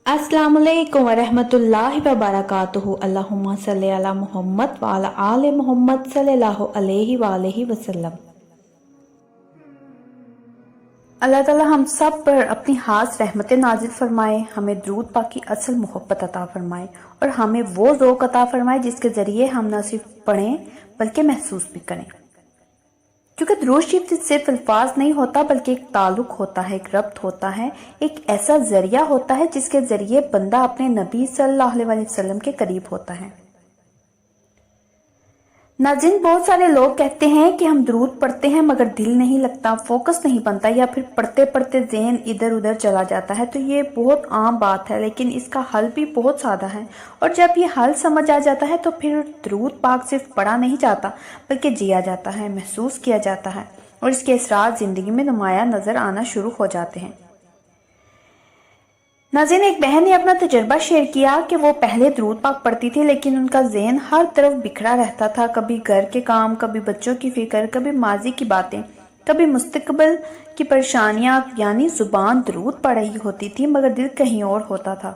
अस्सलामु अलैकुम वरहमतुल्लाहि वबरकातुहू। अल्लाहुम्मा सल्ली अला मुहम्मद व अला आले मुहम्मद सल्लल्लाहु अलैहि वसल्लम। अल्लाह ताला हम सब पर अपनी खास रहमतें नाजिल फरमाए, हमें दरूद पाक की असल मोहब्बत अता फरमाए और हमें वो ज़ौक़ अता फरमाए जिसके ज़रिए हम न सिर्फ पढ़ें बल्कि महसूस भी करें। क्योंकि दुरूद शरीफ सिर्फ अल्फाज नहीं होता बल्कि एक ताल्लुक होता है, एक रब्त होता है, एक ऐसा जरिया होता है जिसके जरिए बंदा अपने नबी सल्लल्लाहु अलैहि वसल्लम के करीब होता है। नाज़रीन, बहुत सारे लोग कहते हैं कि हम दुरूद पढ़ते हैं मगर दिल नहीं लगता, फोकस नहीं बनता या फिर पढ़ते पढ़ते ज़हन इधर उधर चला जाता है। तो ये बहुत आम बात है, लेकिन इसका हल भी बहुत सादा है। और जब ये हल समझ आ जाता है तो फिर दुरूद पाक सिर्फ पढ़ा नहीं जाता बल्कि जिया जाता है, महसूस किया जाता है और इसके असरात ज़िंदगी में नुमायां नज़र आना शुरू हो जाते हैं। नाज़रीन, एक बहन ने अपना तजुर्बा शेयर किया कि वो पहले दुरूद पाक पढ़ती थी लेकिन उनका ज़हन हर तरफ बिखरा रहता था। कभी घर के काम, कभी बच्चों की फिक्र, कभी माजी की बातें, कभी मुस्तकबिल की परेशानियां, यानी जुबान दुरूद पढ़ रही होती थी मगर दिल कहीं और होता था।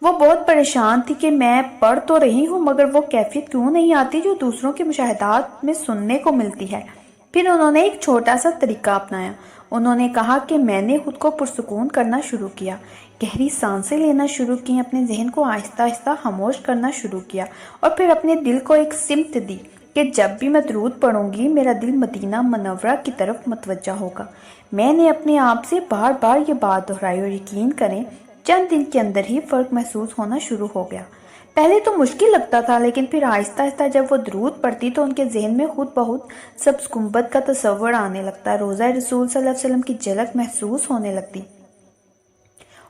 वो बहुत परेशान थी कि मैं पढ़ तो रही हूँ मगर वो कैफियत क्यों नहीं आती जो दूसरों के मुशाहिदात में सुनने को मिलती है। फिर उन्होंने एक छोटा सा तरीका अपनाया। उन्होंने कहा कि मैंने खुद को पुरसुकून करना शुरू किया, गहरी सांसें लेना शुरू की, अपने जहन को आहिस्ता आहिस्ता खामोश करना शुरू किया और फिर अपने दिल को एक सिमत दी कि जब भी मैं दुरूद पढ़ूंगी मेरा दिल मदीना मुनव्वरा की तरफ मुतवज्जा होगा। मैंने अपने आप से बार बार ये बात दोहराई और यकीन करें चंद दिन के अंदर ही फ़र्क महसूस होना शुरू हो गया। पहले तो मुश्किल लगता था लेकिन फिर आहिस्ता आहिस्ता जब वो दुरूद पढ़ती तो उनके जहन में खुद बहुत सब गुंबद का तस्वर आने लगता, रोज़ा रसूल सल्लल्लाहु अलैहि वसल्लम की झलक महसूस होने लगती।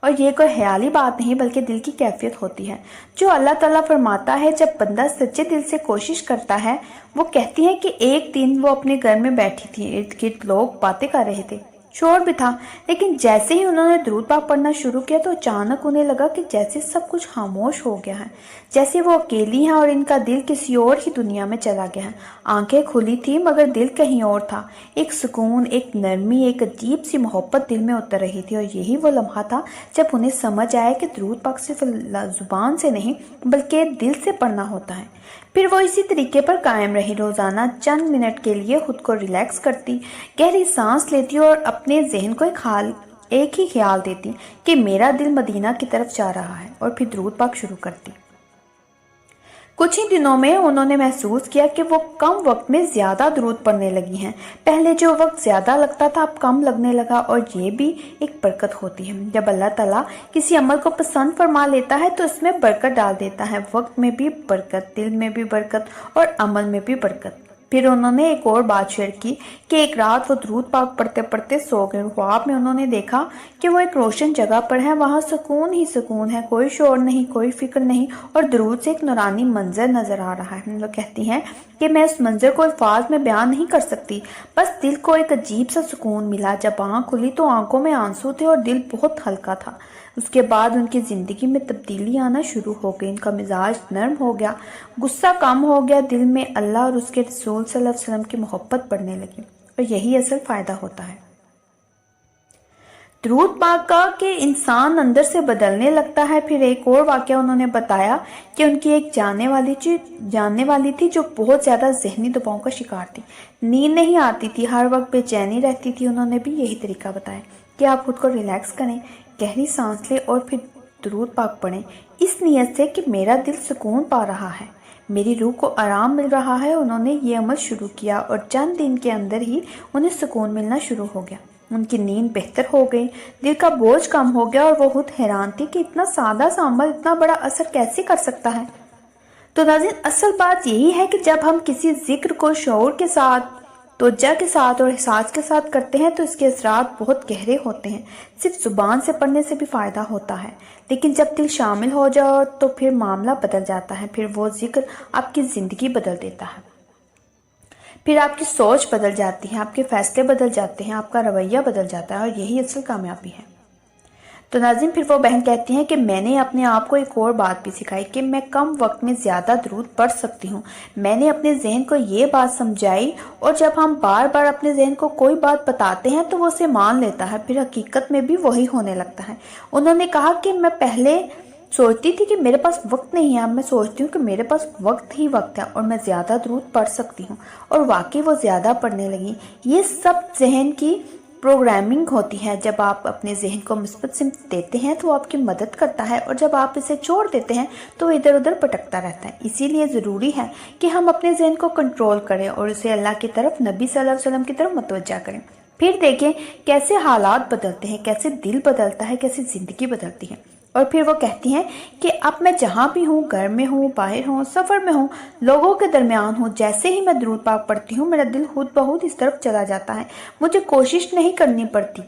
और ये कोई ख्याली बात नहीं बल्कि दिल की कैफियत होती है जो अल्लाह ताला फरमाता है जब बंदा सच्चे दिल से कोशिश करता है। वो कहती है कि एक दिन वो अपने घर में बैठी थी, इर्द गिर्द लोग बातें कर रहे थे, शोर भी था, लेकिन जैसे ही उन्होंने दुरूद पाक पढ़ना शुरू किया तो अचानक उन्हें लगा कि जैसे सब कुछ खामोश हो गया है, जैसे वो अकेली हैं और इनका दिल किसी और ही दुनिया में चला गया है। आंखें खुली थी मगर दिल कहीं और था। एक सुकून, एक नरमी, एक अजीब सी मोहब्बत दिल में उतर रही थी और यही वो लम्हा था जब उन्हें समझ आया कि दुरूद पाक सिर्फ जुबान से नहीं बल्कि दिल से पढ़ना होता है। फिर वो इसी तरीके पर कायम रही, रोज़ाना चंद मिनट के लिए खुद को रिलैक्स करती, गहरी सांस लेती और अपने जहन को एक ही ख्याल देती कि मेरा दिल मदीना की तरफ जा रहा है और फिर दुरूद पाक शुरू करती। कुछ ही दिनों में उन्होंने महसूस किया कि वो कम वक्त में ज़्यादा दुरूद पढ़ने लगी हैं। पहले जो वक्त ज़्यादा लगता था अब कम लगने लगा और ये भी एक बरकत होती है। जब अल्लाह ताला किसी अमल को पसंद फरमा लेता है तो इसमें बरकत डाल देता है, वक्त में भी बरकत, दिल में भी बरकत और अमल में भी बरकत। फिर उन्होंने एक और बात शेयर की कि एक रात वो दुरूद पाक पढ़ते पढ़ते सो गए। ख्वाब में उन्होंने देखा कि वो एक रोशन जगह पर है, वहाँ सुकून ही सुकून है, कोई शोर नहीं, कोई फिक्र नहीं और दुरूद से एक नूरानी मंजर नजर आ रहा है। वो कहती हैं कि मैं उस मंजर को अल्फाज में बयान नहीं कर सकती, बस दिल को एक अजीब सा सुकून मिला। जब आँख खुली तो आंखों में आंसू थे और दिल बहुत हल्का था। उसके बाद उनकी ज़िंदगी में तब्दीली आना शुरू हो गई। उनका मिजाज नरम हो गया, गुस्सा कम हो गया, दिल में अल्लाह और उसके रसूल सल्लल्लाहु अलैहि वसल्लम की मोहब्बत बढ़ने लगी और यही असल फ़ायदा होता है दुरूद पाक का कि इंसान अंदर से बदलने लगता है। फिर एक और वाक़या उन्होंने बताया कि उनकी एक जानने वाली थी जो बहुत ज़्यादा जहनी दबाव का शिकार थी, नींद नहीं आती थी, हर वक्त बेचैनी रहती थी। उन्होंने भी यही तरीका बताया कि आप खुद को रिलैक्स करें, गहरी सांस लें और फिर दुरूद पाक पढ़ें इस नीयत से कि मेरा दिल सुकून पा रहा है, मेरी रूह को आराम मिल रहा है। उन्होंने ये अमल शुरू किया और चंद दिन के अंदर ही उन्हें सुकून मिलना शुरू हो गया। उनकी नींद बेहतर हो गई, दिल का बोझ कम हो गया और वो खुद हैरान थी कि इतना सादा सा अमल इतना बड़ा असर कैसे कर सकता है। तो नाज़रीन, असल बात यही है कि जब हम किसी जिक्र को शऊर के साथ, तवज्जो के साथ और एहसास के साथ करते हैं तो इसके असरात बहुत गहरे होते हैं। सिर्फ जुबान से पढ़ने से भी फ़ायदा होता है, लेकिन जब दिल शामिल हो जाओ तो फिर मामला बदल जाता है। फिर वो जिक्र आपकी ज़िंदगी बदल देता है, फिर आपकी सोच बदल जाती है, आपके फैसले बदल जाते हैं, आपका रवैया बदल जाता है और यही असल कामयाबी है। تو ناظرین پھر وہ بہن کہتی ہیں کہ میں نے اپنے آپ کو ایک اور بات بھی سکھائی کہ میں کم وقت میں زیادہ درود پڑھ سکتی ہوں۔ میں نے اپنے ذہن کو یہ بات سمجھائی، اور جب ہم بار بار اپنے ذہن کو کوئی بات بتاتے ہیں تو وہ اسے مان لیتا ہے، پھر حقیقت میں بھی وہی ہونے لگتا ہے۔ انہوں نے کہا کہ میں پہلے سوچتی تھی کہ میرے پاس وقت نہیں ہے، اب میں سوچتی ہوں کہ میرے پاس وقت ہی وقت ہے اور میں زیادہ درود پڑھ سکتی ہوں، اور واقعی وہ زیادہ پڑھنے لگی۔ یہ سب ذہن کی پروگرامنگ ہوتی ہے۔ جب آپ اپنے ذہن کو مثبت سمت دیتے ہیں تو وہ آپ کی مدد کرتا ہے، اور جب آپ اسے چھوڑ دیتے ہیں تو وہ ادھر ادھر پٹکتا رہتا ہے۔ اسی لیے ضروری ہے کہ ہم اپنے ذہن کو کنٹرول کریں اور اسے اللہ کی طرف، نبی صلی اللہ علیہ وسلم کی طرف متوجہ کریں۔ پھر دیکھیں کیسے حالات بدلتے ہیں، کیسے دل بدلتا ہے، کیسے زندگی بدلتی ہے۔ اور پھر وہ کہتی ہیں کہ اب میں جہاں بھی ہوں، گھر میں ہوں، باہر ہوں، سفر میں ہوں، لوگوں کے درمیان ہوں، جیسے ہی میں درود پاک پڑھتی ہوں میرا دل خود بخود اس طرف چلا جاتا ہے، مجھے کوشش نہیں کرنی پڑتی،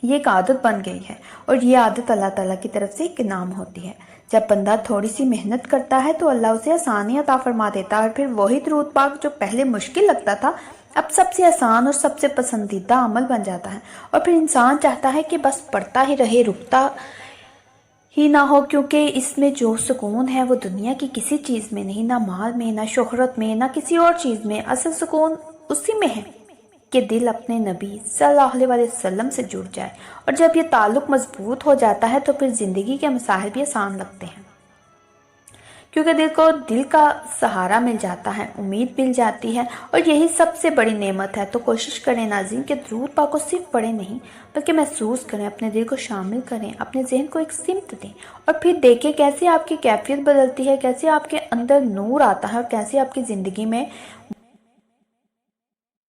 یہ ایک عادت بن گئی ہے، اور یہ عادت اللہ تعالیٰ کی طرف سے ایک انعام ہوتی ہے۔ جب بندہ تھوڑی سی محنت کرتا ہے تو اللہ اسے آسانی عطا فرما دیتا ہے، اور پھر وہی درود پاک جو پہلے مشکل لگتا تھا اب سب سے آسان اور سب سے پسندیدہ عمل بن جاتا ہے، اور پھر انسان چاہتا ہے کہ بس پڑھتا ہی رہے، رکتا ہی نہ ہو، کیونکہ اس میں جو سکون ہے وہ دنیا کی کسی چیز میں نہیں، نہ مال میں، نہ شہرت میں، نہ کسی اور چیز میں۔ اصل سکون اسی میں ہے کہ دل اپنے نبی صلی اللہ علیہ وسلم سے جڑ جائے، اور جب یہ تعلق مضبوط ہو جاتا ہے تو پھر زندگی کے مسائل بھی آسان لگتے ہیں، کیونکہ دل کو دل کا سہارا مل جاتا ہے، امید مل جاتی ہے، اور یہی سب سے بڑی نعمت ہے۔ تو کوشش کریں ناظرین کہ درود پاک کو صرف پڑھیں نہیں بلکہ محسوس کریں، اپنے دل کو شامل کریں، اپنے ذہن کو ایک سمت دیں، اور پھر دیکھیں کیسے آپ کی کیفیت بدلتی ہے، کیسے آپ کے اندر نور آتا ہے، اور کیسے آپ کی زندگی میں